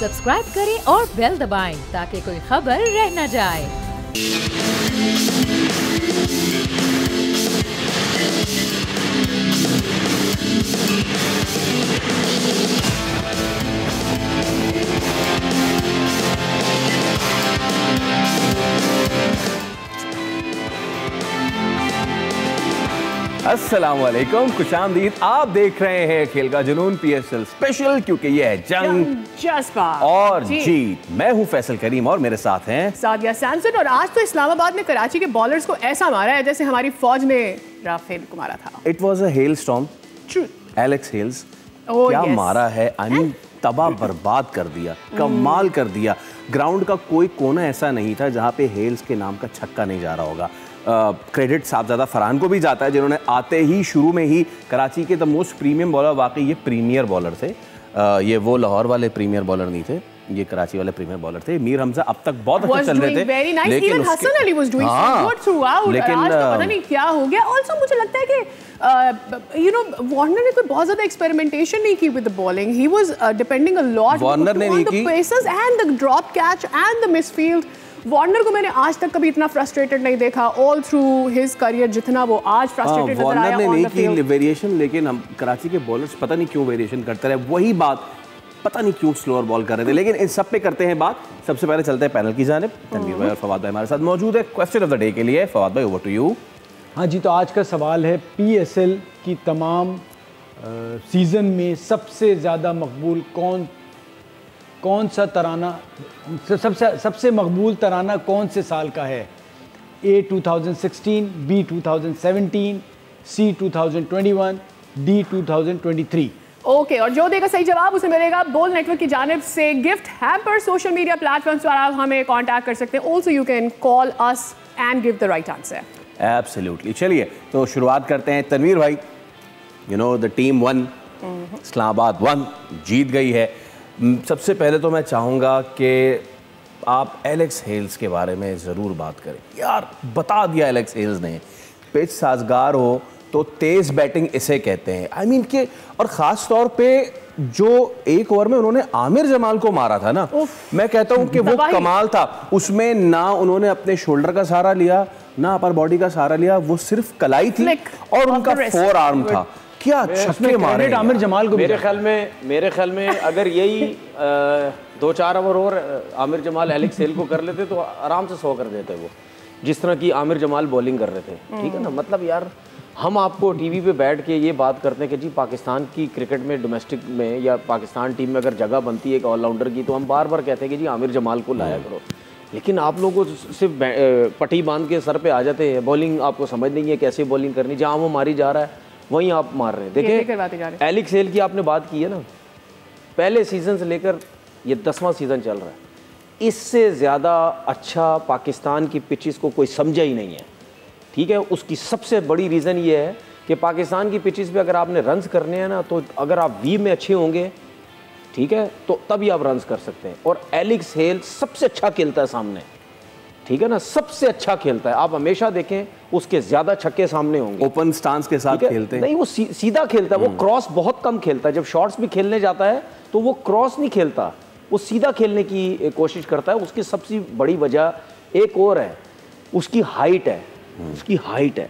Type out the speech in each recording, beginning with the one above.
Subscribe करें और bell दबाएं ताकि कोई खबर रह न जाए। अस्सलामुअलैकुम, खुशामदीद। आप देख रहे हैं खेल का जुनून PSL स्पेशल, क्योंकि ये है जंग जज्बा और जीत। मैं हूं फैसल करीम और मेरे साथ हैं सादिया सैमसन। और आज तो इस्लामाबाद में कराची के बॉलर्स को ऐसा मारा है जैसे हमारी फौज ने राफेल को मारा था। It was a hello storm. Alex Hales क्या मारा है, आई मीन तबाह बर्बाद कर दिया, कमाल कर दिया। ग्राउंड का कोई कोना ऐसा नहीं था जहां पे हेल्स के नाम का छक्का नहीं जा रहा होगा। क्रेडिट साहबजादा फरहान को भी जाता है, जिन्होंने आते ही शुरू में ही कराची के द मोस्ट प्रीमियम बॉलर, वाकई ये प्रीमियर बॉलर थे। ये वो लाहौर वाले प्रीमियर बॉलर नहीं थे, ये कराची वाले प्रीमियर बॉलर थे। मीर हमजा अब तक बहुत अच्छा चल रहे थे, लेकिन Hasan Ali was doing so good throughout। लेकिन आज तो पता नहीं क्या हो गया। ऑल्सो मुझे लगता है कि वार्नर ने कोई बहुत ज्यादा एक्सपेरिमेंटेशन नहीं की with the bowling. He was depending a lot on the paces and the drop catch and the misfield. Warner को मैंने आज तक कभी इतना फ्रस्ट्रेटेड नहीं देखा ऑल थ्रू हिज करियर जितना वो आज फ्रस्ट्रेटेड नजर आया ऑन द फील्ड। वेरिएशन, लेकिन हम कराची के बॉलर्स पता नहीं क्यों वेरिएशन करते रहे, वही बात, पता नहीं क्यों स्लोअर बॉल कर रहे थे। लेकिन इन सब पे करते हैं बात। सबसे पहले चलते हैं पैनल की जानिब। तनवीर भाई और फवाद भाई हमारे साथ मौजूद है क्वेश्चन ऑफ द डे के लिए। फवाद भाई, ओवर टू यू। हाँ जी, तो आज का सवाल है PSL की तमाम सीज़न में सबसे ज़्यादा मकबूल कौन सा तराना, सबसे मकबूल तराना कौन से साल का है? A 2016, B 2017, C 2021, D 2023। Okay, और जो देगा सही जवाब उसे मिलेगा बोल नेटवर्क की जानिब से gift hamper. Social media platforms पर आप हमें कांटेक्ट कर सकते हैं। Also you can call us and give the right answer. Absolutely. चलिए तो शुरुआत करते हैं। तनवीर भाई, you know the team won, Islamabad won जीत गई है। सबसे पहले तो मैं चाहूँगा कि आप एलेक्स हेल्स के बारे में ज़रूर बात करें। यार बता दिया एलेक्स हेल्स ने, पिच साजगार हो तो तेज़ बैटिंग इसे कहते हैं। आई मीन के, और ख़ास तौर पे जो एक ओवर में उन्होंने आमिर जमाल को मारा था ना, मैं कहता हूँ कि वो कमाल था। उसमें ना उन्होंने अपने शोल्डर का सहारा लिया, ना अपर बॉडी का सहारा लिया, वो सिर्फ कलाई थी और उनका फोर आर्म था। क्या छक्के मारे आमिर जमाल को। मेरे ख्याल में अगर यही 2-4 ओवर और आमिर जमाल एलेक्स हेल को कर लेते तो आराम से 100 कर देते वो, जिस तरह की आमिर जमाल बॉलिंग कर रहे थे। ठीक है ना, मतलब यार हम आपको टीवी पे बैठ के ये बात करते हैं कि जी पाकिस्तान की क्रिकेट में, डोमेस्टिक में या पाकिस्तान टीम में अगर जगह बनती है एक ऑलराउंडर की, तो हम बार बार कहते हैं कि जी आमिर जमाल को लाया करो। लेकिन आप लोगों को सिर्फ पट्टी बांध के सर पे आ जाते हैं, बॉलिंग आपको समझ नहीं है कैसे बॉलिंग करनी, जहाँ वो मारी जा रहा है वहीं आप मार रहे हैं। देखिए एलेक्स हेल की आपने बात की है ना, पहले सीजन से लेकर ये 10वां सीज़न चल रहा है, इससे ज़्यादा अच्छा पाकिस्तान की पिचेस को कोई समझा ही नहीं है। ठीक है, उसकी सबसे बड़ी रीज़न ये है कि पाकिस्तान की पिचेस पे अगर आपने रन्स करने हैं ना, तो अगर आप वी में अच्छे होंगे, ठीक है, तो तभी आप रन्स कर सकते हैं। और एलेक्स हेल सबसे अच्छा खेलता है सामने, ठीक है ना, सबसे अच्छा खेलता है। आप हमेशा देखें उसके ज्यादा छक्के सामने होंगे। ओपन स्टांस के साथ खेलते हैं, नहीं वो सीधा खेलता है, वो क्रॉस बहुत कम खेलता है। जब शॉट्स भी खेलने जाता है तो वो क्रॉस नहीं खेलता, वो सीधा खेलने की कोशिश करता है। उसकी सबसे बड़ी वजह एक और है, उसकी हाइट है। उसकी हाइट है,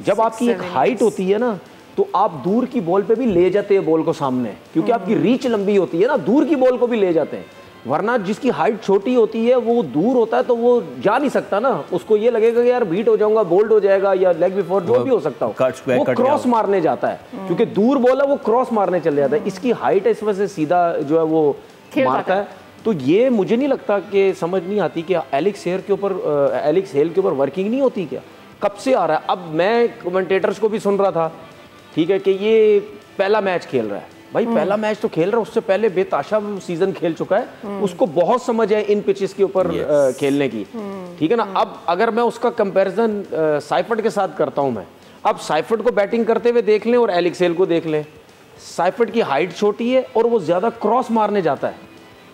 जब आपकी एक हाइट होती है ना, तो आप दूर की बॉल पे भी ले जाते हैं बॉल को सामने, क्योंकि आपकी रीच लंबी होती है ना, दूर की बॉल को भी ले जाते हैं। वरना जिसकी हाइट छोटी होती है वो दूर होता है तो वो जा नहीं सकता ना, उसको ये लगेगा कि यार बीट हो जाऊंगा, बोल्ड हो जाएगा या लेग बिफोर जो भी हो सकता हो, वो क्रॉस मारने जाता है, क्योंकि दूर बॉल है वो क्रॉस मारने चले जाता है। इसकी हाइट है, इस वजह से सीधा जो है वो मारता है। तो ये मुझे नहीं लगता कि समझ नहीं आती कि एलेक्स हेल के ऊपर वर्किंग नहीं होती क्या, कब से आ रहा है। अब मैं कमेंटेटर्स को भी सुन रहा था, ठीक है, कि ये पहला मैच खेल रहा है। भाई पहला मैच तो खेल रहा है, उससे पहले बेताशा सीजन खेल चुका है, उसको बहुत समझ है इन पिचेस के ऊपर खेलने की। ठीक है ना, अब अगर मैं उसका कंपैरिजन साइफर्ट के साथ करता हूं, मैं अब साइफर्ट को बैटिंग करते हुए देख लें और एलेक्स हेल को देख लें। साइफर्ट की हाइट छोटी है और वो ज़्यादा क्रॉस मारने जाता है,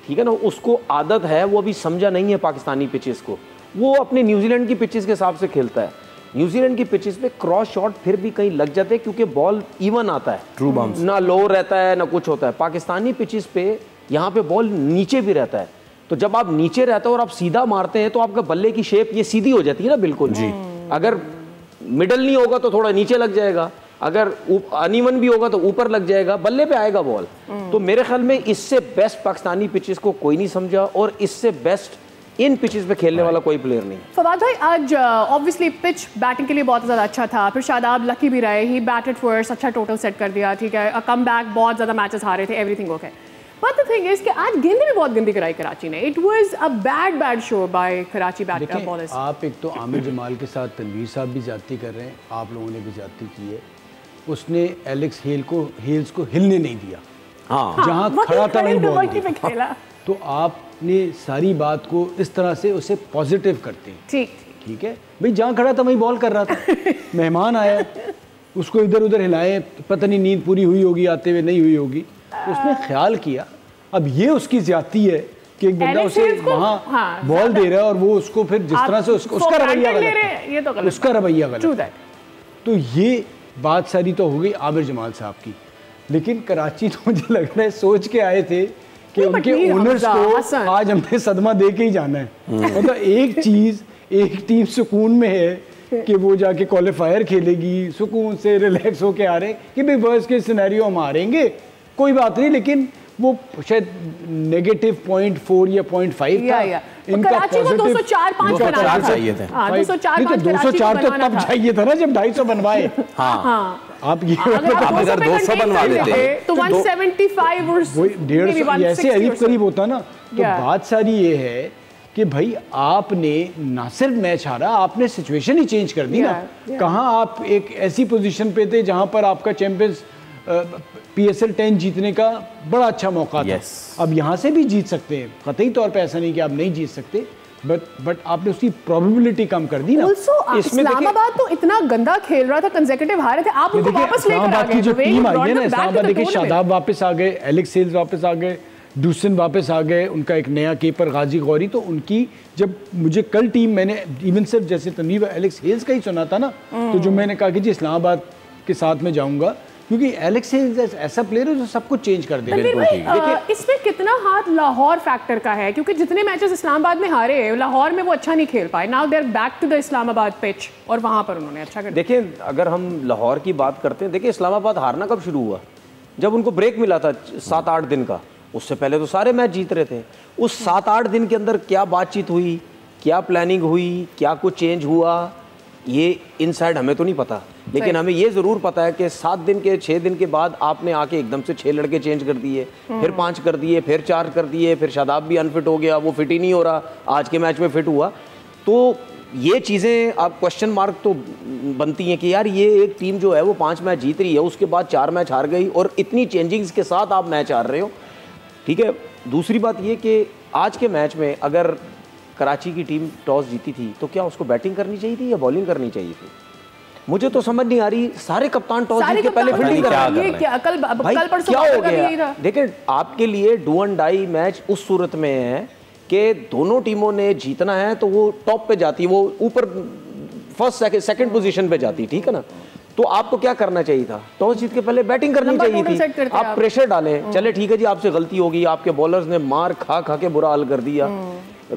ठीक है ना, उसको आदत है, वो अभी समझा नहीं है पाकिस्तानी पिचेस को, वो अपने न्यूजीलैंड की पिचेस के हिसाब से खेलता है। न्यूजीलैंड की पिचेस पे क्रॉस शॉट फिर भी कहीं लग जाते हैं क्योंकि बॉल इवन आता है, ट्रू बाउंस ना लो रहता है ना कुछ होता है। पाकिस्तानी पिचेस पे यहाँ पे बॉल नीचे भी रहता है, तो जब आप नीचे रहते हो और आप सीधा मारते हैं तो आपका बल्ले की शेप ये सीधी हो जाती है ना बिल्कुल जी। अगर मिडल नहीं होगा तो थोड़ा नीचे लग जाएगा, अगर अनइवन भी होगा तो ऊपर लग जाएगा, बल्ले पे आएगा बॉल। तो मेरे ख्याल में इससे बेस्ट पाकिस्तानी पिचेस को कोई नहीं समझा और इससे बेस्ट इन पिचेस पे खेलने वाला कोई प्लेयर नहीं। फवाद भाई, आज ऑब्वियसली पिच बैटिंग के लिए बहुत ज़्यादा अच्छा था, फिर शादाब लकी भी रहे, ही बैटेड फर्स्ट, अच्छा टोटल सेट कर दिया, ठीक है, कम बैक, बहुत ज़्यादा मैचेस हारे थे, everything okay. But the thing is कि आज गेंदें भी बहुत गंदी कराई कराची ने। It was a bad show by Karachi batter bowlers. आप एक तो आमिर जमाल के साथ तनवीर साहब भी ज्यादती कर रहे हैं, आप लोगों ने भी ज्यादती की है। उसने एलेक्स हेल्स को हिलने नहीं दिया, हाँ जहाँ खड़ा था वहीं बॉल खेला। तो आपने सारी बात को इस तरह से उसे पॉजिटिव करते हैं, ठीक है भाई, जहाँ खड़ा था वहीं बॉल कर रहा था। मेहमान आया, उसको इधर उधर हिलाए, पता नहीं नींद पूरी हुई होगी आते हुए, नहीं हुई होगी, उसने ख्याल किया। अब ये उसकी ज्यादती है कि एक बंदा उसे वहाँ बॉल दे रहा है और वो उसको फिर जिस तरह से उसका रवैया गलत है, उसका रवैया गलत है। तो ये बात सारी तो हो गई आमिर जमाल साहब की, लेकिन कराची तो मुझे लग रहा है सोच के आए थे कि उनके ओनर्स को आज हमने सदमा दे के ही जाना है। मतलब एक चीज़, एक टीम सुकून में है कि वो जाके क्वालिफायर खेलेगी, सुकून से रिलैक्स होके आ रहे हैं कि भाई वर्स्ट के सिनेरियो हम हारेंगे, कोई बात नहीं, लेकिन वो शायद -0.4 या 0.5 था। इनका पॉजिटिव 204 चाहिए थे। 204 तो तब चाहिए था ना जब 250 बनवाए। हाँ आप ये अगर 200 बनवा देते तो 175 और 150 ऐसे अरीब करीब होता ना। तो बात सारी ये है कि भाई आपने ना सिर्फ मैच हारा, आपने सिचुएशन ही चेंज कर दी ना। कहाँ आप एक ऐसी पोजीशन पे थे जहां पर आपका चैंपियंस PSL 10 जीतने का बड़ा अच्छा मौका था। अब यहाँ से भी जीत सकते हैं, कतई तौर पे ऐसा नहीं कि आप नहीं जीत सकते, बट आपने उसकी प्रोबेबिलिटी कम कर दी ना। इस्लामाबाद तो इतना गंदा खेल रहा था, कंसेक्यूटिव हारे थे, आप उनको वापस लेकर आ गए। जो टीम आई है ना इस्लामाबाद, देखिए शादाब वापस आ गए, एलेक्स हेल्स वापस आ गए, डूसन वापस आ गए, उनका एक नया कीपर गाजी गौरी। तो उनकी जब मुझे कल टीम, मैंने इवन सिर्फ जैसे तनवीर एलेक्स हेल्स का ही सुना था ना, तो जो मैंने कहा कि जी इस्लामाबाद के साथ में जाऊंगा, क्योंकि एलेक्स हेल्स ऐसा प्लेयर है जो सब कुछ चेंज कर देगा। इसमें कितना हाथ लाहौर फैक्टर का है, क्योंकि जितने मैचेस इस्लामाबाद में हारे, लाहौर में वो अच्छा नहीं खेल पाए। Now they are back to the Islamabad pitch और वहां पर उन्होंने अच्छा कर। देखिए अगर हम लाहौर की बात करते हैं, देखिए इस्लामाबाद हारना कब शुरू हुआ, जब उनको ब्रेक मिला था 7-8 दिन का। उससे पहले तो सारे मैच जीत रहे थे। उस 7-8 दिन के अंदर क्या बातचीत हुई, क्या प्लानिंग हुई, क्या कुछ चेंज हुआ, ये इनसाइड हमें तो नहीं पता, लेकिन हमें ये ज़रूर पता है कि 7 दिन के 6 दिन के बाद आपने आके एकदम से 6 लड़के चेंज कर दिए, फिर 5 कर दिए, फिर 4 कर दिए, फिर शादाब भी अनफिट हो गया, वो फिट ही नहीं हो रहा, आज के मैच में फिट हुआ। तो ये चीज़ें आप क्वेश्चन मार्क तो बनती हैं कि यार ये एक टीम जो है वो 5 मैच जीत रही है, उसके बाद 4 मैच हार गई और इतनी चेंजिंग्स के साथ आप मैच हार रहे हो, ठीक है। दूसरी बात ये कि आज के मैच में अगर कराची की टीम टॉस जीती थी तो क्या उसको बैटिंग करनी चाहिए थी या बॉलिंग करनी चाहिए थी? मुझे तो समझ नहीं आ रही। सारे कप्तान टॉस जीत के पहले फील्डिंग कर रहे हैं। क्या हो गया? देखिए आपके लिए डू एंड डाई मैच उस सूरत में है कि दोनों टीमों ने जीतना है तो वो टॉप पे जाती, वो ऊपर फर्स्ट सेकंड पोजीशन पे जाती, ठीक है ना। तो आपको क्या करना चाहिए था? टॉस जीत के पहले बैटिंग करनी चाहिए थी। आप प्रेशर डालें, चले ठीक है जी आपसे गलती होगी, आपके बॉलर्स ने मार खा खा के बुरा हाल कर दिया,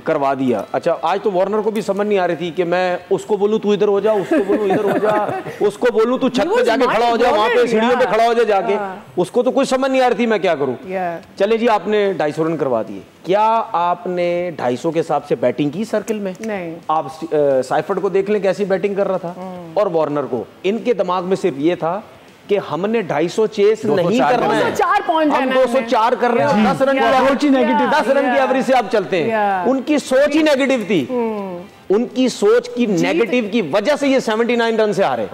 करवा दिया। अच्छा आज तो वार्नर को भी समझ नहीं आ रही थी कि मैं उसको बोलूं तू इधर हो जा, उसको बोलूं इधर हो जा, उसको बोलूं तू छत पे जाके खड़ा हो जा, वहां पे सीढ़ियों पे खड़ा हो जा जाके, उसको तो कुछ समझ नहीं आ रही थी मैं क्या करूं। चले जी आपने 250 रन करवा दिए। क्या आपने 250 के हिसाब से बैटिंग की सर्किल में? नहीं। आप साइफर्ड को देख लें कैसी बैटिंग कर रहा था, और वार्नर को, इनके दिमाग में सिर्फ ये था कि हमने 250 चेस नहीं करना है, हम 204 कर रहे हैं, 10 रन की एवरेज से आप चलते हैं। उनकी सोच ही नेगेटिव थी, उनकी सोच की नेगेटिव की वजह से ये 79 रन से हारे।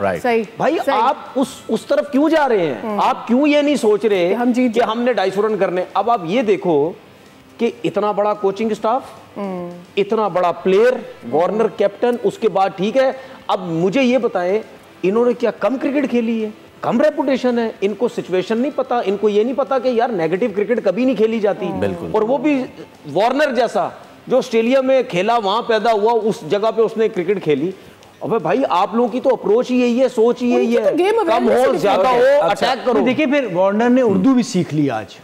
भाई आप उस तरफ क्यों जा रहे हैं? आप क्यों ये नहीं सोच रहे कि हमने 250 रन करने? अब आप ये देखो कि इतना बड़ा कोचिंग स्टाफ, इतना बड़ा प्लेयर, वार्नर कैप्टन, उसके बाद ठीक है। अब मुझे ये बताएं इन्होंने क्या कम क्रिकेट खेली है? कम रेपुटेशन है, इनको सिचुएशन नहीं पता, इनको ये नहीं पता कि यार नेगेटिव क्रिकेट कभी नहीं खेली जाती। बिल्कुल। और वो भी वार्नर जैसा जो ऑस्ट्रेलिया में खेला, वहां पैदा हुआ, उस जगह पे उसने क्रिकेट खेली। अबे भाई आप लोगों की तो अप्रोच ही यही है, सोच ही यही है, कम हो ज्यादा हो, अटैक करो। देखिए फिर वार्नर ने उर्दू भी सीख ली आज,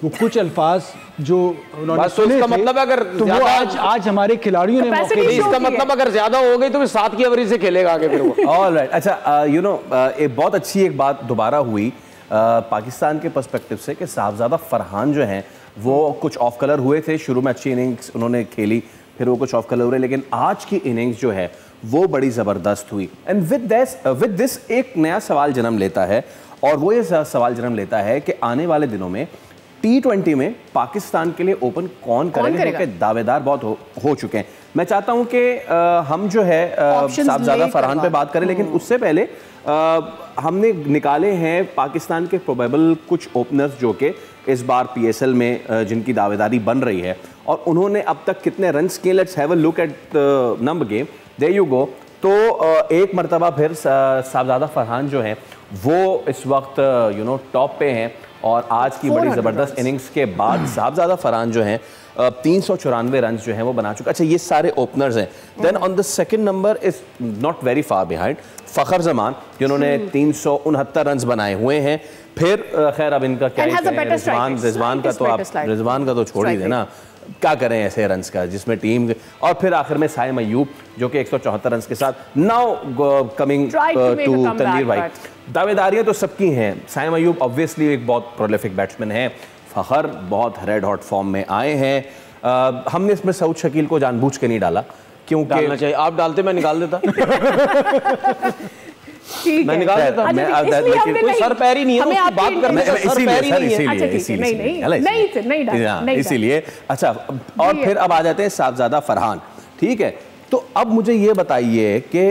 वो कुछ अल्फाज जो उन्होंने बस तो सुने इसका थे, मतलब अगर तो वो आज हमारे खिलाड़ियों ने Capacity मौके show इसका की मतलब है। अगर ज्यादा हो गई तो फिर 7 की एवरेज से खेलेगा आगे फिर वो। ऑलराइट, अच्छा यू नो एक बहुत अच्छी एक बात दोबारा हुई पाकिस्तान के पर्सपेक्टिव से कि साहबजादा फरहान जो हैं वो कुछ ऑफ कलर हुए थे, शुरू में अच्छी इनिंग्स उन्होंने खेली, फिर वो कुछ ऑफ कलर हुए, लेकिन आज की इनिंग्स जो है वो बड़ी ज़बरदस्त हुई। एंड विद दिस एक नया सवाल जन्म लेता है, और वो ये सवाल जन्म लेता है कि आने वाले दिनों में T20 में पाकिस्तान के लिए ओपन कौन करेगा, क्योंकि दावेदार बहुत हो चुके हैं। मैं चाहता हूं कि हम जो है साहबजादा फरहान पे बात करें, लेकिन उससे पहले हमने निकाले हैं पाकिस्तान के प्रोबेबल कुछ ओपनर्स जो कि इस बार PSL में जिनकी दावेदारी बन रही है, और उन्होंने अब तक कितने रन किए। Let's have a look at number game, there you go. तो एक मरतबा फिर साहबजादा फरहान जो हैं वो इस वक्त यू नो टॉप पे हैं, और आज की बड़ी ज़बरदस्त इनिंग्स के बाद साहबजादा फरहान जो हैं 394 रन जो हैं वो बना चुके। अच्छा, ये सारे ओपनर्स हैं। Then on the second number is not very far behind Fakhar Zaman, जिन्होंने 369 रन बनाए हुए हैं। फिर खैर अब इनका क्या रिजवान का तो छोड़ ही देना, क्या करें ऐसे रन्स का जिसमें टीम, और फिर आखिर में साइम अयूब जो कि 174 रन्स के साथ नाउ कमिंग टू तनवीर भाई। दावेदारियां तो सबकी हैं, साइम अयूब ऑब्वियसली एक बहुत प्रोलिफिक बैट्समैन हैं, फ़खर बहुत रेड हॉट फॉर्म में आए हैं। हमने इसमें सऊद शकील को जानबूझ के नहीं डाला, क्योंकि डालना चाहिए, आप डालते मैं निकाल देता। मैं निकाल देता। कोई सर पैर ही नहीं है, उसकी बात करने का सर पैर ही नहीं है। इसीलिए अच्छा, और फिर अब आ जाते हैं साहबजादा फरहान। ठीक है, तो अब मुझे ये बताइए कि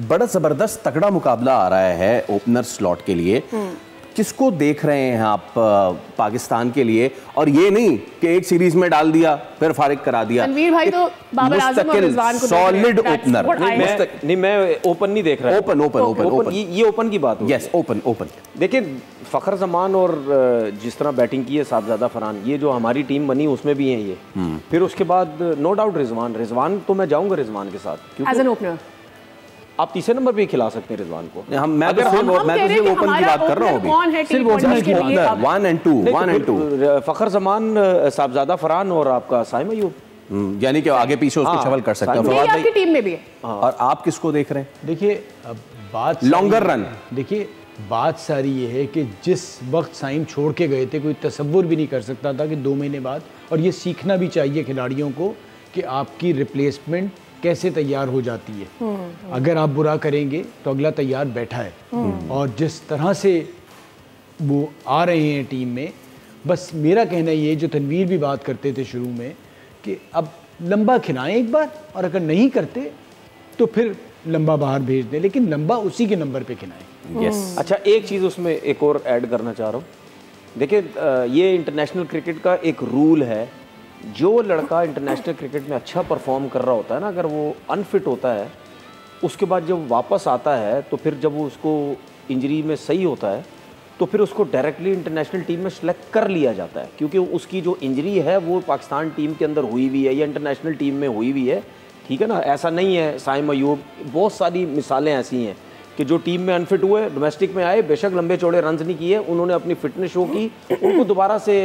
बड़ा ज़बरदस्त तगड़ा मुकाबला आ रहा है ओपनर स्लॉट के लिए, किसको देख रहे हैं आप पाकिस्तान के लिए? और ये नहीं कि एक सीरीज में डाल दिया फिर फारिग करा दिया। तनवीर भाई तो बाबर आजम और रिजवान को सॉलिड ओपनर। नहीं, मैं ओपन नहीं देख रहा। ओपन ये ओपन की बात है। Yes, open. देखिए, फ़खर जमान और जिस तरह बैटिंग की है साहबजादा फरहान, ये जो हमारी टीम बनी उसमें भी हैं ये। फिर उसके बाद नो डाउट रिजवान तो मैं जाऊंगा रिजवान के साथ, क्योंकि आप तीसरे नंबर पे ही खिला सकते हैं रिजवान को। मैं तो सिर्फ ओपन की बात कर रहा हूँ अभी, सिर्फ ओपनर की बात, 1 and 2। फ़खर जमान, साहबजादा फरहान और आपका साइम अयूब, यानी कि आगे पीछे उसको शफल कर सकते हैं। आपकी टीम में भी है। और आप किसको देख रहे हैं? देखिए, अब बात लॉन्गर रन, देखिए बात सारी ये है कि जिस वक्त साइम छोड़ के गए थे, कोई तसव्वुर भी नहीं कर सकता था कि 2 महीने बाद, और ये सीखना भी चाहिए खिलाड़ियों को कि आपकी रिप्लेसमेंट कैसे तैयार हो जाती है। अगर आप बुरा करेंगे तो अगला तैयार बैठा है, और जिस तरह से वो आ रहे हैं टीम में, बस मेरा कहना ये, जो तनवीर भी बात करते थे शुरू में, कि अब लंबा खिलाएं एक बार, और अगर नहीं करते तो फिर लंबा बाहर भेज दें, लेकिन लंबा उसी के नंबर पे खिलाएं। यस। अच्छा, एक चीज़ उसमें एक और ऐड करना चाह रहा हूँ। देखिए, ये इंटरनेशनल क्रिकेट का एक रूल है, जो लड़का इंटरनेशनल क्रिकेट में अच्छा परफॉर्म कर रहा होता है ना, अगर वो अनफिट होता है, उसके बाद जब वापस आता है तो फिर जब वो उसको इंजरी में सही होता है तो फिर उसको डायरेक्टली इंटरनेशनल टीम में सेलेक्ट कर लिया जाता है, क्योंकि उसकी जो इंजरी है वो पाकिस्तान टीम के अंदर हुई हुई है या इंटरनेशनल टीम में हुई हुई है। ठीक है ना, ऐसा नहीं है। साइम अयूब, बहुत सारी मिसालें ऐसी हैं कि जो टीम में अनफिट हुए, डोमेस्टिक में आए, बेशक लंबे चौड़े रन्स नहीं किए, उन्होंने अपनी फिटनेस शो की, उनको दोबारा से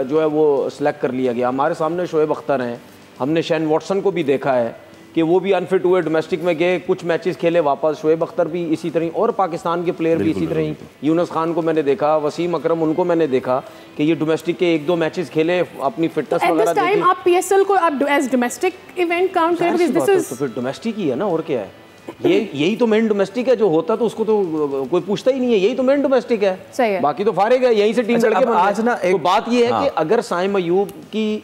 जो है वो सिलेक्ट कर लिया गया। हमारे सामने शोएब अख्तर हैं, हमने शैन वॉटसन को भी देखा है कि वो भी अनफिट हुए, डोमेस्टिक में गए, कुछ मैचेस खेले, वापस। शोएब अख्तर भी इसी तरह, और पाकिस्तान के प्लेयर भी इसी तरह। यूनुस खान को मैंने देखा, वसीम अकरम, उनको मैंने देखा कि ये डोमेस्टिक के 1-2 मैचेस खेले, अपनी फिटनेस वगैरह देखी। आप PSL को आप एज डोमेस्टिक इवेंट काउंट करें, तो फिर डोमेस्टिक ही है ना, और क्या है? यही तो मेन डोमेस्टिक है। जो होता तो उसको तो कोई पूछता ही नहीं है, यही तो मेन डोमेस्टिक है। सही है। बाकी तो फारिग है, यहीं से टीम लड़के बन आज ना तो बात ये है कि अगर साइम अयूब की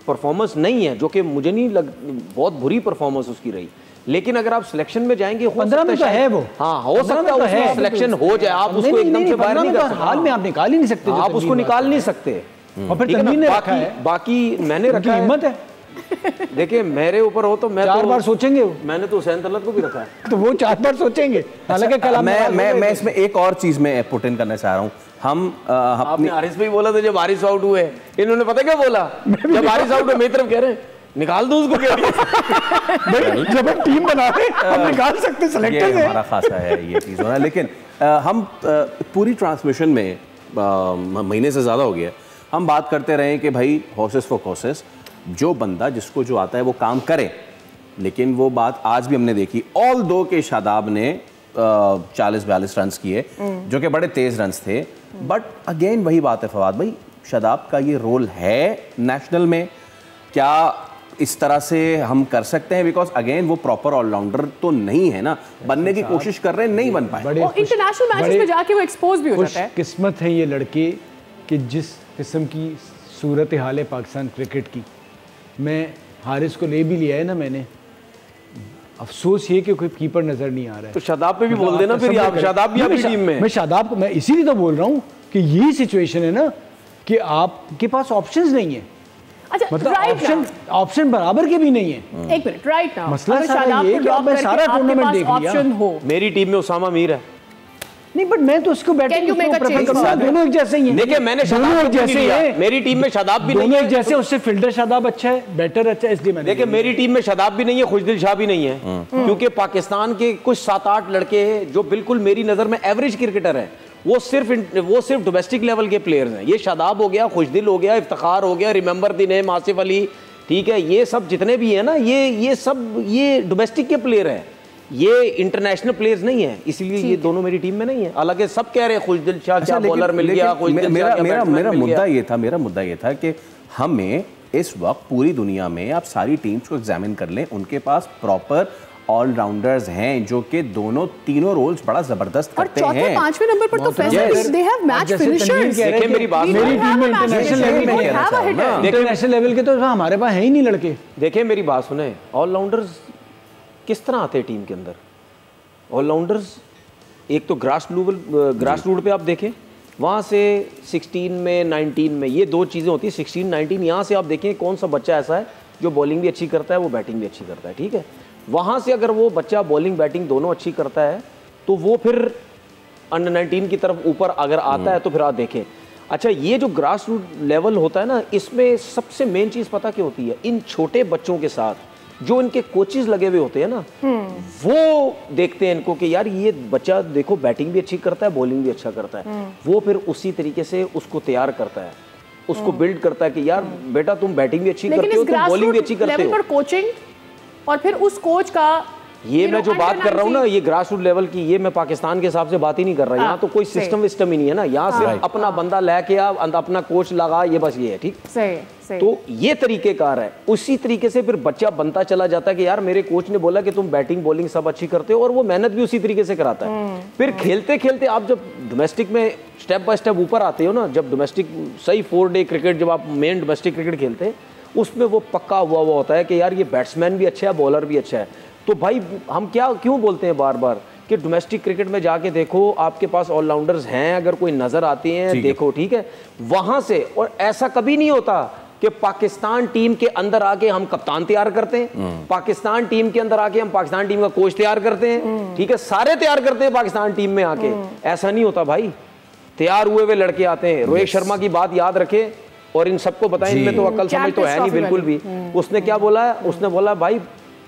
परफॉर्मेंस नहीं है, जो कि मुझे नहीं बहुत बुरी परफॉर्मेंस उसकी रही, लेकिन अगर आप सिलेक्शन में जाएंगे, 15 में तो है वो। हाँ, हो सकता है सिलेक्शन हो जाए। आप उसको एकदम से बाहर नहीं कर सकते, हाल में आप निकाल ही नहीं सकते, आप उसको निकाल नहीं सकते। और फिर तनवीर ने रखा है, बाकी मैंने रखा है, हिम्मत है। देखिए, मेरे ऊपर हो तो मैं 4 बार सोचेंगे। मैंने तो हुसैन तलत को भी रखा है, तो वो 4 बार सोचेंगे। हालांकि कल मैं इसमें एक और चीज में पुट इन करना चाह रहा हूँ। आपने हारिस पे ही बोला था जब हारिस आउट हुए, इन्होंने पता क्या बोला? जब हारिस आउट हुए मेरी तरफ कह रहे हैं निकाल दो उसको। जब हम टीम बना रहे हम निकाल सकते, सेलेक्टर है, हमारा खासा है ये चीज़ होना। लेकिन हम पूरी ट्रांसमिशन में महीने से ज़्यादा हो गया, हम बात करते रहे कि भाई हॉर्सेस फॉर कोर्सेस, जो बंदा जिसको जो आता है वो काम करे, लेकिन वो बात आज भी हमने देखी। ऑल दो के शादाब ने 40-42 रन किए जो कि बड़े तेज रन थे, बट अगेन वही बात है फवाद भाई, शादाब का ये रोल है नेशनल में, क्या इस तरह से हम कर सकते हैं? बिकॉज अगेन वो प्रॉपर ऑलराउंडर तो नहीं है ना, बनने की कोशिश कर रहे हैं, नहीं बन पाए। इंटरनेशनल मैचेस में जाके वो एक्सपोज भी हो जाता है। किस्मत है ये लड़के कि जिस किस्म की सूरत हाल है पाकिस्तान क्रिकेट की, मैं हारिस को ले भी लिया है ना मैंने, अफसोस ये कि कोई कीपर नजर नहीं आ रहा है। तो शादाब पे भी बोल देना फिर, आप शादाब भी अपनी टीम में। मैं शादाब, मैं इसीलिए तो बोल रहा हूँ कि यही सिचुएशन है ना कि आपके पास ऑप्शंस नहीं है। अच्छा, मतलब ऑप्शन बराबर के भी नहीं है। एक मिनट, राइट नाउ मसला सारा ये कि मैं सारा टूर्नामेंट देख लिया, ऑप्शन हो। मेरी टीम में उसामा मीर है। नहीं, बट मैं तो उसको बैटिंग प्रेफर करूंगा। दोनों एक जैसे ही हैं। देखिए मैंने शादाब को जैसे है, मेरी टीम में शादाब भी नहीं है। जैसे उससे फील्डर शादाब अच्छा है, बैटर अच्छा है, इसलिए मैंने। देखिए मेरी टीम में शादाब भी नहीं है, खुशदिल शाह भी नहीं है, क्योंकि पाकिस्तान के कुछ 7-8 लड़के हैं जो बिल्कुल मेरी नजर में एवरेज क्रिकेटर हैं। वो सिर्फ डोमेस्टिक लेवल के प्लेयर्स हैं। ये शादाब हो गया, खुशदिल हो गया, इफ्तिखार हो गया, remember the name Asif Ali, ठीक है, ये सब जितने भी हैं ना, ये सब ये डोमेस्टिक के प्लेयर हैं, ये इंटरनेशनल प्लेयर्स नहीं है, इसलिए ये दोनों मेरी टीम में नहीं है। हालांकि सब कह रहे हैं खुशदिल शाह क्या बॉलर मिल गया, मेरा मुद्दा ये था कि हमें इस वक्त पूरी दुनिया में आप सारी टीम्स को एग्जामिन कर लें, उनके पास प्रॉपर ऑलराउंडर्स हैं जो कि तीनों रोल्स बड़ा जबरदस्त करते हैं। और चौथे 5वें नंबर पर तो दे हैव मैच फिनिशर्स। देखिए मेरी बात, मेरी टीम में इंटरनेशनल लेवल के तो हमारे पास है ही नहीं लड़के। देखिए मेरी बात सुने, ऑलराउंडर्स किस तरह आते हैं टीम के अंदर? ऑलराउंडर्स एक तो ग्रास रूट पे आप देखें, वहाँ से 16 में 19 में ये दो चीज़ें होती है, 16-19। यहाँ से आप देखें कौन सा बच्चा ऐसा है जो बॉलिंग भी अच्छी करता है, वो बैटिंग भी अच्छी करता है, ठीक है। वहाँ से अगर वो बच्चा बॉलिंग बैटिंग दोनों अच्छी करता है तो वो फिर अंडर 19 की तरफ ऊपर अगर आता है तो फिर आप देखें। अच्छा, ये जो ग्रास रूट लेवल होता है ना, इसमें सबसे मेन चीज़ पता क्या होती है? इन छोटे बच्चों के साथ जो इनके कोचेस लगे हुए होते हैं ना, वो देखते हैं इनको कि यार ये बच्चा देखो बैटिंग भी अच्छी करता है, बॉलिंग भी अच्छा करता है, वो फिर उसी तरीके से उसको तैयार करता है, उसको बिल्ड करता है कि यार बेटा तुम बैटिंग भी अच्छी करते हो, तुम बॉलिंग भी अच्छी करते हो। कोचिंग और फिर उस कोच का ये मैं जो बात कर रहा हूँ ना, ये ग्रास रूट लेवल की, ये मैं पाकिस्तान के हिसाब से बात ही नहीं कर रहा। यहाँ तो कोई सिस्टम विस्टम ही नहीं है ना, यहाँ सिर्फ अपना बंदा लेके आ, अपना कोच लगा, ये बस ये है, ठीक। तो ये तरीकेकार है। उसी तरीके से फिर बच्चा बनता चला जाता है कि यार मेरे कोच ने बोला कि तुम बैटिंग बॉलिंग सब अच्छी करते हो, और वो मेहनत भी उसी तरीके से कराता है। फिर खेलते खेलते आप जब डोमेस्टिक में स्टेप बाय स्टेप ऊपर आते हो ना, जब डोमेस्टिक सही 4 डे क्रिकेट जब आप मेन डोमेस्टिक क्रिकेट खेलते हैं, उसमें वो पक्का हुआ होता है कि यार ये बैट्समैन भी अच्छा है, बॉलर भी अच्छा है। तो भाई हम क्यों बोलते हैं बार बार कि डोमेस्टिक क्रिकेट में जाके देखो, आपके पास ऑलराउंडर्स हैं, अगर कोई नजर आते हैं देखो, ठीक है, वहां से। और ऐसा कभी नहीं होता कि पाकिस्तान टीम के अंदर आके हम कप्तान तैयार करते हैं, पाकिस्तान टीम के अंदर आके हम पाकिस्तान टीम का कोच तैयार करते हैं, ठीक है, सारे तैयार करते हैं पाकिस्तान टीम में आके। ऐसा नहीं होता भाई, तैयार हुए लड़के आते हैं। रोहित शर्मा की बात याद रखे और इन सबको बताएं, इनमें तो अकल समझ तो है नहीं बिल्कुल भी। उसने क्या बोला है? उसने बोला भाई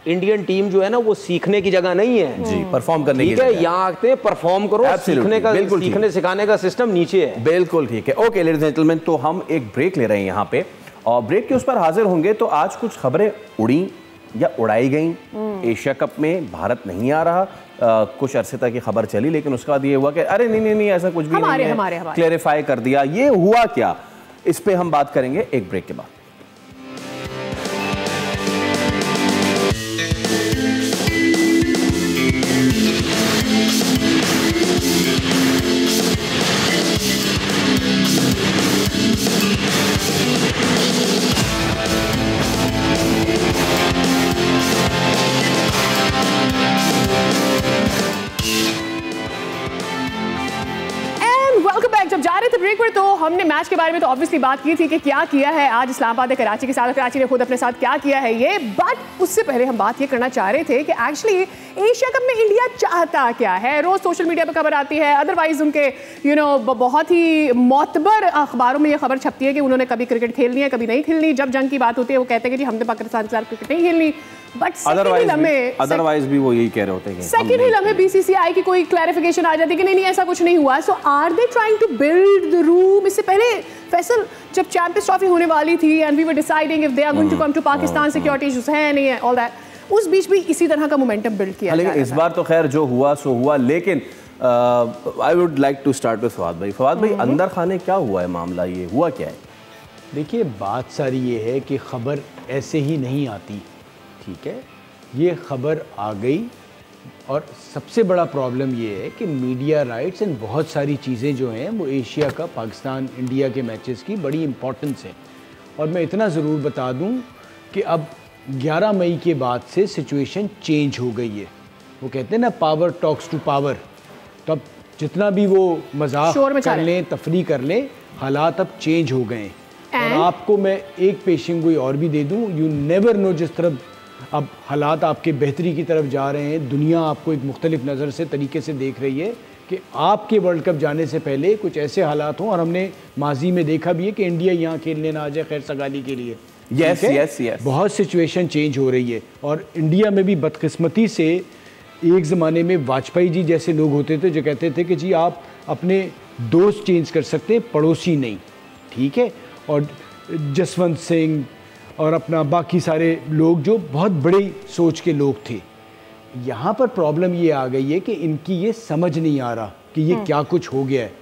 इंडियन टीम जो है ना वो सीखने की जगह नहीं है जी, परफॉर्म करने की जगह है। यहाँ आते हैं परफॉर्म करो, सीखने सिखाने का सिस्टम नीचे है। बिल्कुल ठीक है। ओके लेडीज एंड जेंटलमैन, तो हम एक ब्रेक ले रहे हैं यहाँ पे, और ब्रेक के उस पर हाजिर होंगे। तो आज कुछ खबरें उड़ी या उड़ाई गई। एशिया कप में भारत नहीं आ रहा, कुछ अरसे तक की खबर चली, लेकिन उसके बाद ये हुआ कि अरे नहीं ऐसा कुछ भी नहीं है, क्लेरिफाई कर दिया। ये हुआ क्या, इस पे हम बात करेंगे एक ब्रेक के बाद। जब जा रहे थे ब्रेक पर तो हमने मैच के बारे में तो ऑब्वियसली बात की थी कि क्या किया है आज इस्लामाबाद ने कराची के साथ, कराची ने खुद अपने साथ क्या किया है ये। बट उससे पहले हम बात ये करना चाह रहे थे कि एक्चुअली एशिया कप में इंडिया चाहता क्या है। रोज सोशल मीडिया पर खबर आती है, अदरवाइज उनके बहुत ही मोतबर अखबारों में ये खबर छपती है कि उन्होंने कभी क्रिकेट खेलनी है कभी नहीं खेलनी। जब जंग की बात होती है वो कहते हैं कि जी हमने पाकिस्तान के साथ क्रिकेट नहीं खेलनी। बट अदरवाइज भी वो यही कह रहे होते हैं कि सेकंड ही लम्हे बीसीसीआई की कोई क्लैरिफिकेशन आ जाती है कि नहीं ऐसा कुछ नहीं हुआ. So are they trying to build the room? इससे पहले फैसल जब चैंपियंस ट्रॉफी होने वाली थी and we were deciding if they are going to come to Pakistan, security issues है नहीं है, ऑल दैट, उस बीच भी इसी तरह का मोमेंटम बिल्ड किया. लेकिन इस बार तो खैर जो हुआ सो हुआ. लेकिन I would like to start with Fawad भाई. फवाद भाई, अंदर खाने क्या हुआ है मामला, ये हुआ क्या है? देखिए, बात सारी ये है कि ख़बर ऐसे ही नहीं आती, ठीक है, ये ख़बर आ गई. और सबसे बड़ा प्रॉब्लम ये है कि मीडिया राइट्स एंड बहुत सारी चीज़ें जो हैं वो एशिया का, पाकिस्तान इंडिया के मैचेस की बड़ी इंपॉर्टेंस है. और मैं इतना ज़रूर बता दूं कि अब 11 मई के बाद से सिचुएशन चेंज हो गई है. वो कहते हैं ना, पावर टॉक्स टू पावर. तो अब जितना भी वो मजाक कर लें, तफरी कर लें, हालात अब चेंज हो गए हैं. और आपको मैं एक पेशिंग गोई और भी दे दूं, यू नेवर नो, जिस तरफ अब हालात आपके बेहतरी की तरफ जा रहे हैं, दुनिया आपको एक मुख्तलिफ नज़र से, तरीके से देख रही है कि आपके वर्ल्ड कप जाने से पहले कुछ ऐसे हालात हों. और हमने माजी में देखा भी है कि इंडिया यहाँ खेलने ना आ जाए खैर सगाली के लिए. यस यस यस, बहुत सिचुएशन चेंज हो रही है. और इंडिया में भी बदकिस्मती से एक ज़माने में वाजपेयी जी जैसे लोग होते थे जो कहते थे कि जी आप अपने दोस्त चेंज कर सकते हैं, पड़ोसी नहीं, ठीक है. और जसवंत सिंह और अपना बाकी सारे लोग जो बहुत बड़ी सोच के लोग थे. यहाँ पर प्रॉब्लम ये आ गई है कि इनकी ये समझ नहीं आ रहा कि ये क्या कुछ हो गया है.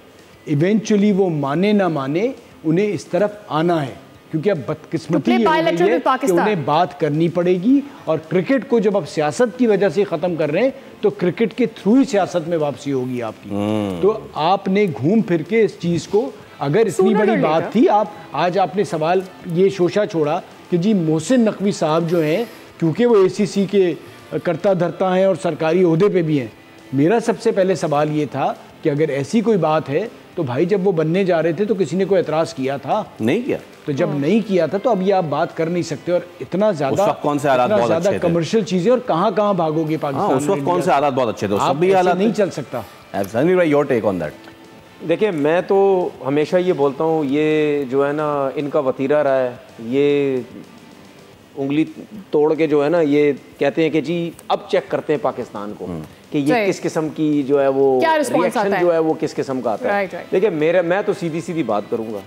इवेंचुअली वो माने ना माने, उन्हें इस तरफ आना है, क्योंकि अब बदकिस्मती ये हो गई है कि उन्हें बात करनी पड़ेगी. और क्रिकेट को जब आप सियासत की वजह से ख़त्म कर रहे हैं तो क्रिकेट के थ्रू ही सियासत में वापसी होगी आपकी. तो आपने घूम फिर के इस चीज़ को, अगर इतनी बड़ी बात थी, आप आज आपने सवाल ये शोशा छोड़ा कि जी मोहसिन नकवी साहब जो हैं, क्योंकि वो ACC के करता धरता हैं और सरकारी ओहदे पे भी हैं. मेरा सबसे पहले सवाल ये था कि अगर ऐसी कोई बात है तो भाई जब वो बनने जा रहे थे तो किसी ने कोई एतराज़ किया था? नहीं किया. तो जब नहीं किया था तो अब ये आप बात कर नहीं सकते. और इतना ज़्यादा कौन से हालात बहुत अच्छे थे, कमर्शियल चीज़ें, और कहाँ कहाँ भागोगे पाकिस्तान. उस वक्त कौन से हालात बहुत अच्छे थे, सब भी हालात नहीं चल सकता. सनी भाई, योर टेक ऑन दैट. देखिए, मैं तो हमेशा ये बोलता हूँ, ये जो है ना इनका वतीरा रहा है, ये उंगली तोड़ के जो है ना ये कहते हैं कि जी अब चेक करते हैं पाकिस्तान को कि ये किस किस्म की जो है वो रिएक्शन जो है वो किस किस्म का आता है. देखिए, मैं तो सीधी सीधी बात करूँगा,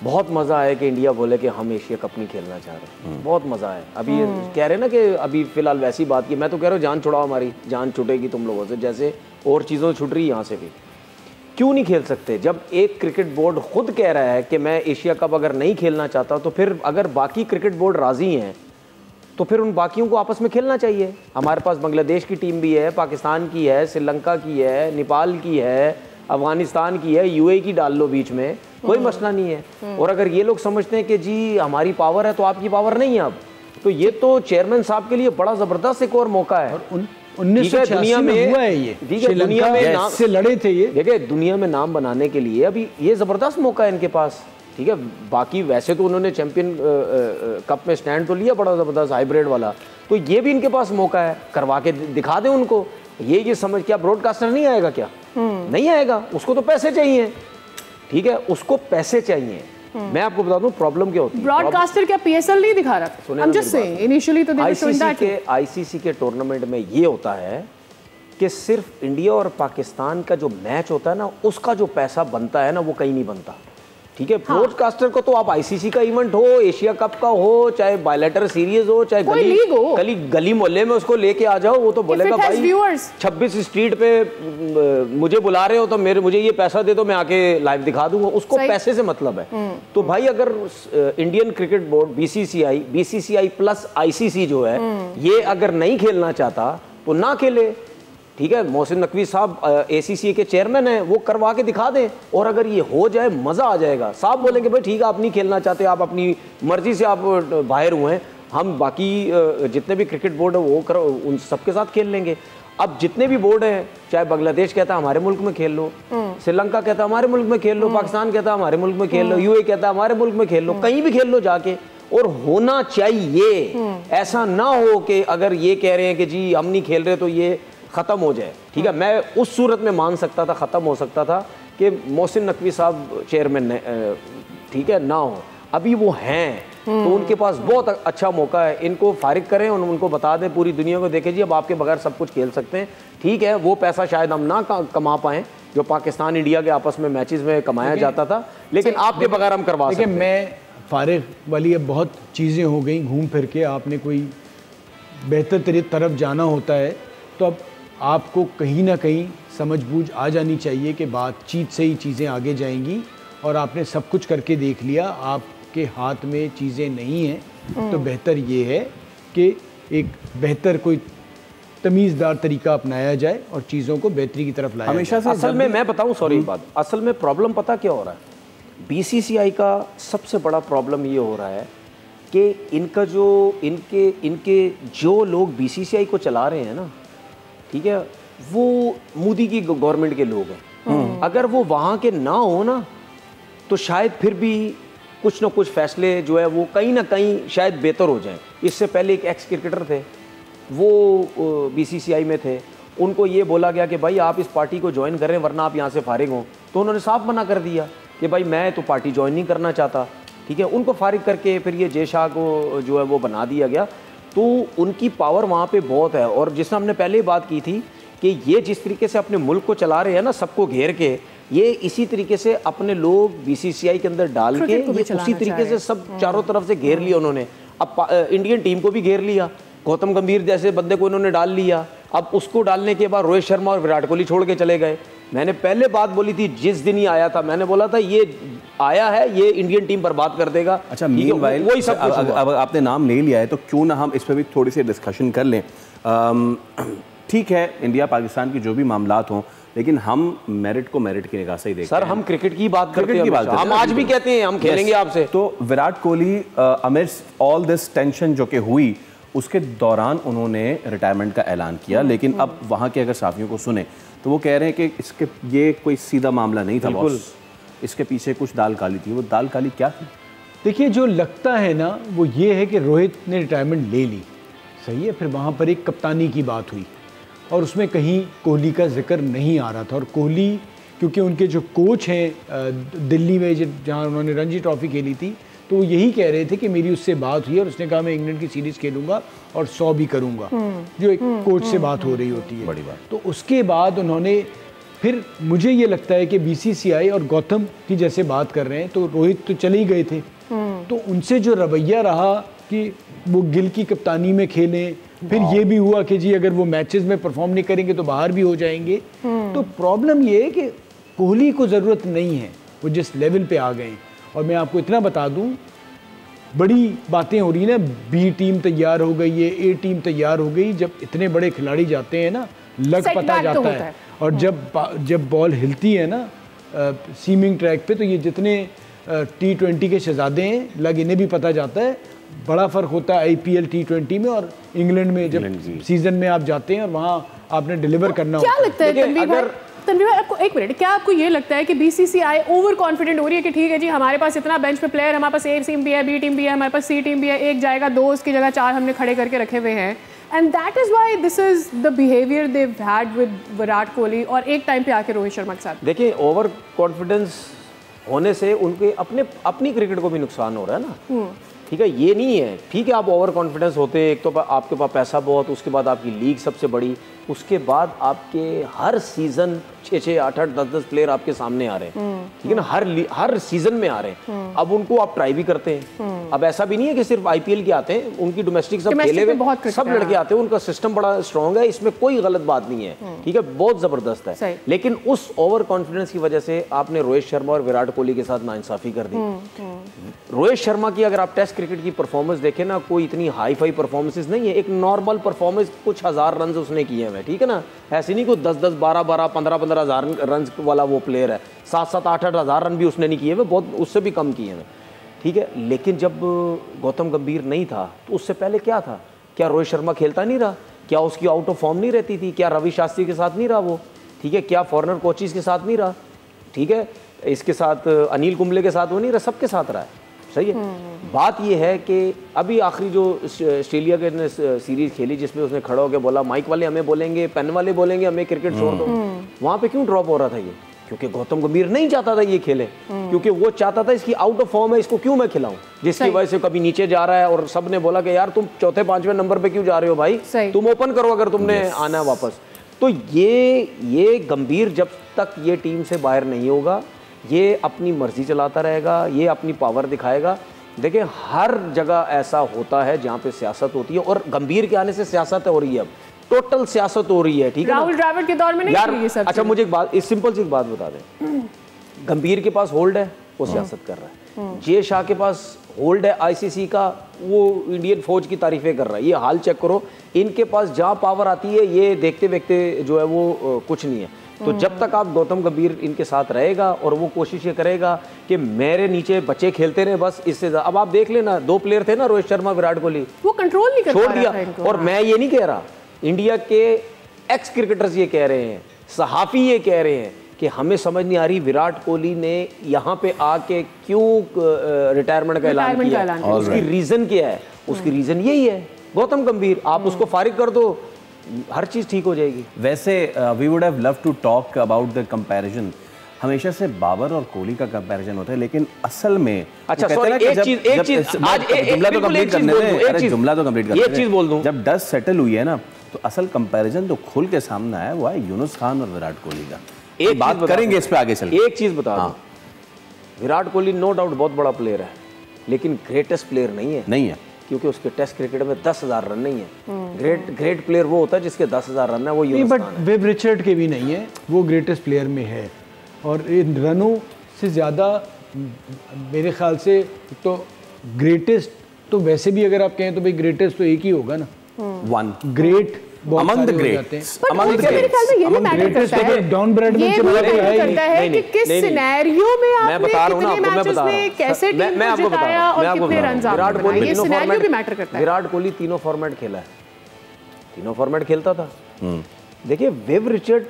बहुत मज़ा आया कि इंडिया बोले कि हम एशिया कप नहीं खेलना चाह रहे. बहुत मज़ा आया. अभी कह रहे ना कि अभी फ़िलहाल वैसी बात की, मैं तो कह रहा हूँ जान छुड़ाओ, हमारी जान छुटेगी तुम लोगों से, जैसे और चीज़ों से छुट रही है यहाँ से भी. क्यों नहीं खेल सकते? जब एक क्रिकेट बोर्ड खुद कह रहा है कि मैं एशिया कप अगर नहीं खेलना चाहता, तो फिर अगर बाकी क्रिकेट बोर्ड राज़ी हैं तो फिर उन बाकियों को आपस में खेलना चाहिए. हमारे पास बांग्लादेश की टीम भी है, पाकिस्तान की है, श्रीलंका की है, नेपाल की है, अफगानिस्तान की है, UAE की डाल लो बीच में, कोई मसला नहीं है. और अगर ये लोग समझते हैं कि जी हमारी पावर है तो आपकी पावर नहीं है अब, तो ये तो चेयरमैन साहब के लिए बड़ा ज़बरदस्त एक और मौका है. 1986 में हुआ है ये, दुनिया में नाम से लड़े थे ये. देखिए, दुनिया में नाम बनाने के लिए अभी ये ज़बरदस्त मौका है इनके पास, ठीक है. बाकी वैसे तो उन्होंने चैंपियन कप में स्टैंड तो लिया बड़ा ज़बरदस्त हाइब्रिड वाला, तो ये भी इनके पास मौका है, करवा के दिखा दें उनको. ये समझ, क्या ब्रॉडकास्टर नहीं आएगा क्या? नहीं आएगा, उसको तो पैसे चाहिए, ठीक है, उसको पैसे चाहिए. मैं आपको बता दूं प्रॉब्लम क्या होती है. ब्रॉडकास्टर क्या PSL नहीं दिखा रहा? I'm just saying, initially तो ICC के टूर्नामेंट में ये होता है कि सिर्फ इंडिया और पाकिस्तान का जो मैच होता है ना, उसका जो पैसा बनता है ना, वो कहीं नहीं बनता, ठीक है. ब्रॉडकास्टर को तो आप ICC का इवेंट हो, एशिया कप का हो, चाहे बायलैटरल सीरीज हो, चाहे गली मोहल्ले में उसको लेके आ जाओ, वो तो बोलेगा भाई 26 स्ट्रीट पे मुझे बुला रहे हो तो मुझे ये पैसा दे दो, मैं आके लाइव दिखा दूंगा. उसको पैसे से मतलब है. तो भाई अगर Indian cricket board BCCI plus ICC जो है, ये अगर नहीं खेलना चाहता तो ना खेले, ठीक है. मोहसिन नकवी साहब ACC के चेयरमैन हैं, वो करवा के दिखा दें. और अगर ये हो जाए मज़ा आ जाएगा. साहब बोलेंगे भाई ठीक है, आप नहीं खेलना चाहते, आप अपनी मर्जी से आप बाहर हुए हैं, हम बाकी जितने भी क्रिकेट बोर्ड है वो उन सबके साथ खेल लेंगे. अब जितने भी बोर्ड हैं, चाहे बांग्लादेश कहता है हमारे मुल्क में खेल लो, श्रीलंका कहता है हमारे मुल्क में खेल लो, पाकिस्तान कहता है हमारे मुल्क में खेल लो, UAE कहता है हमारे मुल्क में खेल लो, कहीं भी खेल लो जाके. और होना चाहिए, ऐसा ना हो कि अगर ये कह रहे हैं कि जी हम नहीं खेल रहे तो ये ख़त्म हो जाए, ठीक है. मैं उस सूरत में मान सकता था, ख़त्म हो सकता था कि मोहसिन नकवी साहब चेयरमैन ठीक है ना हो. अभी वो हैं, तो उनके पास बहुत अच्छा मौका है, इनको फारिग करें और उनको बता दें पूरी दुनिया को, देखें जी अब आपके बगैर सब कुछ खेल सकते हैं। ठीक है, वो पैसा शायद हम ना कमा पाएँ जो पाकिस्तान इंडिया के आपस में मैचेस में कमाया जाता था, लेकिन आपके बगैर हम करवा सकते हैं। मैं फारिग वाली अब बहुत चीज़ें हो गई घूम फिर के, आपने कोई बेहतर तरफ जाना होता है तो अब आपको कहीं ना कहीं समझबूझ आ जानी चाहिए कि बातचीत से ही चीज़ें आगे जाएंगी, और आपने सब कुछ करके देख लिया, आपके हाथ में चीज़ें नहीं हैं, तो बेहतर ये है कि एक बेहतर कोई तमीज़दार तरीका अपनाया जाए और चीज़ों को बेहतरी की तरफ लाया हमेशा जाए। से असल में मैं बताऊं, सॉरी बात, असल में प्रॉब्लम पता क्या हो रहा है, बीसीसीआई का सबसे बड़ा प्रॉब्लम ये हो रहा है कि इनका जो इनके जो लोग बीसीसीआई को चला रहे हैं ना, ठीक है, वो मोदी की गवर्नमेंट के लोग हैं। अगर वो वहाँ के ना हो ना तो शायद फिर भी कुछ ना कुछ फैसले जो है वो कहीं ना कहीं शायद बेहतर हो जाएं। इससे पहले एक एक्स क्रिकेटर थे, वो बीसीसीआई में थे, उनको ये बोला गया कि भाई आप इस पार्टी को ज्वाइन करें वरना आप यहाँ से फारिग हों, तो उन्होंने साफ मना कर दिया कि भाई मैं तो पार्टी ज्वाइन नहीं करना चाहता। ठीक है, उनको फारिग करके फिर ये जय शाह को जो है वो बना दिया गया। तो उनकी पावर वहाँ पे बहुत है, और जिसने हमने पहले ही बात की थी कि ये जिस तरीके से अपने मुल्क को चला रहे हैं ना, सबको घेर के, ये इसी तरीके से अपने लोग बीसीसीआई के अंदर डाल के ये उसी तरीके से सब चारों तरफ से घेर लिया उन्होंने। अब इंडियन टीम को भी घेर लिया, गौतम गंभीर जैसे बंदे को इन्होंने डाल लिया। अब उसको डालने के बाद रोहित शर्मा और विराट कोहली छोड़ के चले गए। मैंने पहले बात बोली थी, जिस दिन ही आया था मैंने बोला था ये आया है, ये इंडियन टीम बर्बाद कर देगा। अच्छा, मीनवाइल वही सब कुछ अब आपने नाम ले लिया है तो क्यों ना हम इस पर भी थोड़ी सी डिस्कशन कर लें। ठीक है, इंडिया पाकिस्तान की जो भी मामलात हों, लेकिन हम मेरिट को मेरिट की निगाह से ही देखते हैं। सर हम क्रिकेट की बात करते हैं, हम आज भी कहते हैं हम खेलेंगे आपसे। तो Virat Kohli amidst all this tension जो कि हुई, उसके दौरान उन्होंने रिटायरमेंट का ऐलान किया, लेकिन अब वहाँ के अगर साथियों को सुने तो वो कह रहे हैं कि इसके ये कोई सीधा मामला नहीं था बॉस, इसके पीछे कुछ दाल काली थी। वो दाल काली क्या थी? देखिए, जो लगता है ना वो ये है कि रोहित ने रिटायरमेंट ले ली, सही है, फिर वहाँ पर एक कप्तानी की बात हुई और उसमें कहीं कोहली का जिक्र नहीं आ रहा था। और कोहली क्योंकि उनके जो कोच हैं दिल्ली में जहाँ उन्होंने रणजी ट्रॉफी खेली थी, तो वो यही कह रहे थे कि मेरी उससे बात हुई और उसने कहा मैं इंग्लैंड की सीरीज़ खेलूंगा और 100 भी करूंगा, जो एक कोच से बात हो रही होती है। बड़ी बात। तो उसके बाद उन्होंने फिर, मुझे ये लगता है कि बीसीसीआई और गौतम की जैसे बात कर रहे हैं, तो रोहित तो चले ही गए थे, तो उनसे जो रवैया रहा कि वो गिल की कप्तानी में खेलें, फिर ये भी हुआ कि जी अगर वो मैचेस में परफॉर्म नहीं करेंगे तो बाहर भी हो जाएंगे। तो प्रॉब्लम ये है कि कोहली को ज़रूरत नहीं है, वो जिस लेवल पे आ गए हैं। और मैं आपको इतना बता दूं, बड़ी बातें हो रही हैं ना, बी टीम तैयार हो गई है, ए टीम तैयार हो गई। जब इतने बड़े खिलाड़ी जाते हैं ना, लग पता जाता है। और जब बॉल हिलती है ना सीमिंग ट्रैक पे, तो ये जितने T20 के शहजादे हैं, लग इन्हें भी पता जाता है। बड़ा फ़र्क होता है IPL T20 में और इंग्लैंड में, जब सीजन में आप जाते हैं और वहाँ आपने डिलीवर करना क्या होता लगता है तनवीर भाई, आपको एक मिनट, क्या आपको ये लगता है कि बीसीसीआई ओवर कॉन्फिडेंट हो रही है कि ठीक है जी हमारे पास इतना बेंच पे प्लेयर, हमारे पास ए टीम भी है, बी टीम भी है, हमारे पास सी टीम भी है, एक जाएगा 2 उसकी जगह 4 हमने खड़े करके रखे हुए हैं, and that is why this is the behaviour they had with Virat Kohli और एक टाइम पे आके रोहित शर्मा के साथ? देखिए, ओवर कॉन्फिडेंस होने से उनके अपनी क्रिकेट को भी नुकसान हो रहा है ना। ठीक है, ये नहीं है, ठीक है आप ओवर कॉन्फिडेंस होते हैं, एक तो आपके पास पैसा बहुत, उसके बाद आपकी लीग सबसे बड़ी, उसके बाद आपके हर सीजन 6-6, 8-8, 10-10 प्लेयर आपके सामने आ रहे हैं, ठीक है ना, हर सीजन में आ रहे हैं। अब उनको आप ट्राई भी करते हैं। अब ऐसा भी नहीं है कि सिर्फ IPL के आते हैं, उनकी डोमेस्टिक सब खेले हुए सब लड़के आते हैं, उनका सिस्टम बड़ा स्ट्रॉन्ग है, इसमें कोई गलत बात नहीं है, ठीक है, बहुत जबरदस्त है। लेकिन उस ओवर कॉन्फिडेंस की वजह से आपने रोहित शर्मा और विराट कोहली के साथ नाइंसाफी कर दी। रोहित शर्मा की अगर आप टेस्ट क्रिकेट की परफॉर्मेंस देखें ना, कोई इतनी हाई फाई परफॉर्मेंसेस नहीं है, एक नॉर्मल परफॉर्मेंस, कुछ हज़ार रन उसने किए हैं, ठीक है ना, ऐसे नहीं कोई 10-10, 12-12, 15-15 हज़ार रन वाला वो प्लेयर है, 7-7, 8-8 हज़ार रन भी उसने नहीं किए हुए, बहुत उससे भी कम किए हैं, ठीक है। लेकिन जब गौतम गंभीर नहीं था तो उससे पहले क्या था? क्या रोहित शर्मा खेलता नहीं रहा? क्या उसकी आउट ऑफ फॉर्म नहीं रहती थी? क्या रवि शास्त्री के साथ नहीं रहा वो? ठीक है, क्या फॉरेनर कोचेस के साथ नहीं रहा? ठीक है, इसके साथ अनिल कुंबले के साथ वो नहीं रहा, सबके साथ रहा है, सही है। बात यह है कि अभी आखिरी जो ऑस्ट्रेलिया के ने सीरीज खेली जिसमें उसने खड़ा होकर बोला माइक वाले हमें बोलेंगे, पेन वाले बोलेंगे हमें क्रिकेट छोड़ दो, वहाँ पे क्यों ड्रॉप हो रहा था ये? क्योंकि गौतम गंभीर नहीं चाहता था ये खेले, क्योंकि वो चाहता था इसकी आउट ऑफ फॉर्म है, इसको क्यों मैं खिलाऊं, जिसकी वजह से कभी नीचे जा रहा है और सब ने बोला कि यार तुम चौथे पांचवें नंबर पे क्यों जा रहे हो भाई, तुम ओपन करो अगर तुमने आना है वापस। तो ये गंभीर जब तक ये टीम से बाहर नहीं होगा, ये अपनी मर्जी चलाता रहेगा, ये अपनी पावर दिखाएगा। देखिए हर जगह ऐसा होता है जहाँ पे सियासत होती है, और गंभीर के आने से सियासत हो रही है, अब टोटल सियासत हो रही है, ठीक है। राहुल द्रविड़ के दौर में नहीं यार ये सब। अच्छा मुझे एक बात, इस सिंपल सी एक बात बता दें, गंभीर के पास होल्ड है, वो सियासत कर रहा है। जे शाह के पास होल्ड है आईसीसी का, वो इंडियन फौज की तारीफें कर रहा है। ये हाल चेक करो, इनके पास जहाँ पावर आती है ये देखते देखते जो है वो कुछ नहीं है। तो जब तक आप गौतम गंभीर इनके साथ रहेगा और वो कोशिश ये करेगा कि मेरे नीचे बच्चे खेलते रहे बस, इससे अब आप देख लेना 2 प्लेयर थे ना, रोहित शर्मा विराट कोहली, वो कंट्रोल नहीं कर छोड़ पा रहा था दिया। इनको। और मैं ये नहीं कह रहा, इंडिया के एक्स क्रिकेटर्स ये कह रहे हैं, सहाफी ये कह रहे हैं कि हमें समझ नहीं आ रही विराट कोहली ने यहाँ पे आके क्यों रिटायरमेंट का ऐलान किया, उसकी रीजन क्या है? उसकी रीजन यही है गौतम गंभीर, आप उसको फारिग कर दो, हर चीज ठीक हो जाएगी। वैसे we would have love to talk about the comparison, हमेशा से बाबर और कोहली का कंपैरिजन होता है, लेकिन असल में अच्छा सॉरी एक चीज आज जुमला तो कंप्लीट करने दे, अरे जुमला तो कंप्लीट करने दे, एक चीज बोल दूं, जब डस्ट सेटल हुई है ना तो असल कंपैरिजन तो खुल के सामने आया वो है यूनुस खान और विराट कोहली का। एक बात करेंगे इस पे आगे चल। एक चीज बता दूं, विराट कोहली नो डाउट बहुत बड़ा प्लेयर है, लेकिन ग्रेटेस्ट प्लेयर नहीं है, क्योंकि उसके टेस्ट क्रिकेट में 10,000 रन नहीं है। ग्रेट प्लेयर वो होता है जिसके 10,000 रन है, वो यूनुस खान है। बट विव रिचर्ड के भी नहीं है, वो ग्रेटेस्ट प्लेयर में है, और इन रनों से ज़्यादा मेरे ख्याल से तो ग्रेटेस्ट तो वैसे भी अगर आप कहें तो भाई ग्रेटेस्ट तो एक ही होगा ना, one great among the great, among the मेरे ख्याल में ये भी मैटर करता है, डॉन ब्रैडमैन से मैटर करता है कि किस सिनेरियो में आपने कितने मैचेस में कैसे टीम को जिताया और कितने रन आपने बनाए, ये सिनेरियो भी मैटर करता है। विराट कोहली तीनों फॉर्मेट खेला है, तीनों फॉर्मेट खेलता था। देखिए विव रिचर्ड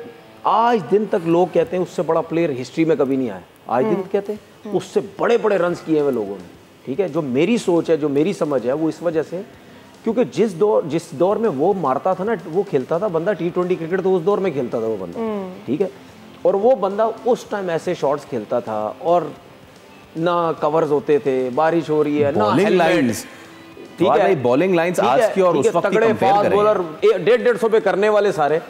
आज दिन तक लोग कहते हैं उससे बड़ा प्लेयर हिस्ट्री में कभी नहीं आया, आज दिन कहते हैं उससे बड़े बड़े रन्स किए हुए लोगों ने, ठीक है। जो मेरी सोच है, जो मेरी समझ है, वो इस वजह से क्योंकि जिस दौर में वो मारता था ना, वो खेलता था बंदा T20 क्रिकेट, तो उस दौर में खेलता था वो बंदा, ठीक है। और वो बंदा उस टाइम ऐसे शॉट्स खेलता था, और ना कवर्स होते थे, बारिश हो रही है, ना हेलमेट्स, ठीक है, बॉलिंग लाइंस आज की और उस वक्त की कंपेयर फास्ट बॉलर 150 पे करने वाले सारे,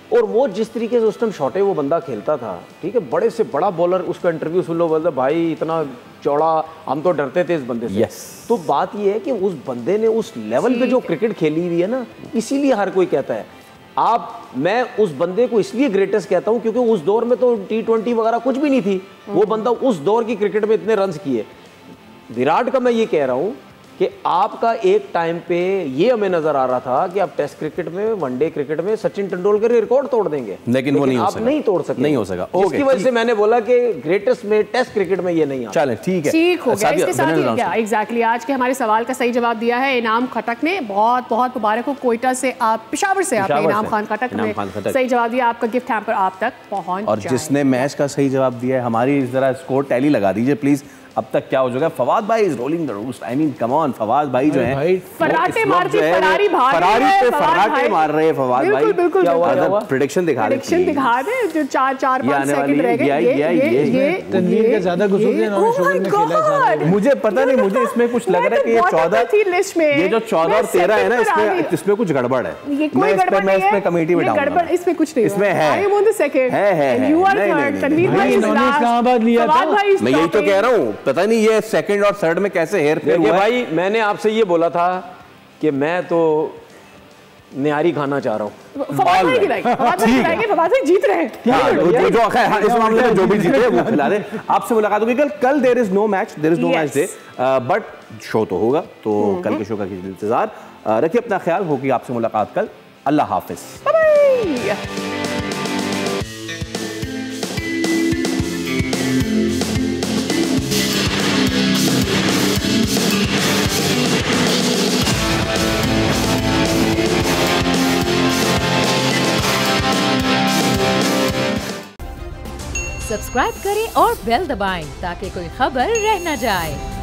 और वो जिस तरीके से उस टाइम शॉटे वो बंदा खेलता था, ठीक है। बड़े से बड़ा बॉलर, उसका इंटरव्यू सुन लो, बोलता भाई इतना चौड़ा, हम तो डरते थे इस बंदे से। तो बात ये है कि उस बंदे ने उस लेवल पे जो क्रिकेट खेली हुई है ना, इसीलिए हर कोई कहता है मैं उस बंदे को इसलिए ग्रेटेस्ट कहता हूं क्योंकि उस दौर में तो T20 वगैरह कुछ भी नहीं थी, वो बंदा उस दौर की क्रिकेट में इतने रन्स किए। विराट का मैं ये कह रहा हूं कि आपका एक टाइम पे ये हमें नजर आ रहा था कि आप टेस्ट क्रिकेट में, वनडे क्रिकेट में सचिन तेंदुलकर के रिकॉर्ड तोड़ देंगे, लेकिन वो नहीं आप नहीं तोड़ सके, नहीं हो सका। इसकी वजह से मैंने बोला कि ग्रेटेस्ट में टेस्ट क्रिकेट में ये नहीं आता। चलें ठीक है, ठीक हो गया। इसके साथ ही क्या एग्जैक्टली आज के हमारे सवाल का सही जवाब दिया है इनाम खटक ने, बहुत बहुत मुबारक हो। कोयटा से आप, पेशावर से आपने इनाम खान खटक ने सही जवाब दिया, आपका गिफ्ट हैम्पर आप तक पहुंच। और जिसने मैच का सही जवाब दिया है, हमारी जरा स्कोर टैली लगा दीजिए प्लीज, अब तक क्या हो चुका है। फवाद भाई is rolling the roast, I mean come on, Fawad भाई जो है फराटे मारते, फरारी मार रहे हैं फवाद भाई। क्या हुआ? प्रेडिक्शन दिखा दे जो 4-5 सेकंड रह गए, ये तनवीर का ज्यादा कसूर है, इन्होंने शुगर में खेला है। मुझे पता नहीं, मुझे इसमें कुछ लग रहा है कि ये 14 थी लिस्ट में, ये जो 14 और 13 है ना, इसमें कुछ गड़बड़ है। मैं इसमें कमेटी में डालूंगा, गड़बड़ इसमें कुछ नहीं, इसमें है, आई वांट द सेकंड है, यू आर थर्ड। तनवीर भाई इन्होंने इस्लामाबाद लिया था, मैं यही तो कह रहा हूँ, पता नहीं ये सेकंड और थर्ड में कैसे हेर फेर हुआ। भाई मैंने आपसे ये बोला था कि मैं तो निहारी खाना चाह रहा हूँ। फवाद भाई जीत रहे हैं, इस मामले में जो भी जीते वो खिला दे। आपसे मुलाकात होगी कल there is no match day, but show तो होगा, तो कल के शो का कीजिए इंतजार, रखिए अपना ख्याल, होगी आपसे मुलाकात कल। अल्लाह हाफिज। सब्सक्राइब करें और बेल दबाएं ताकि कोई खबर रह न जाए।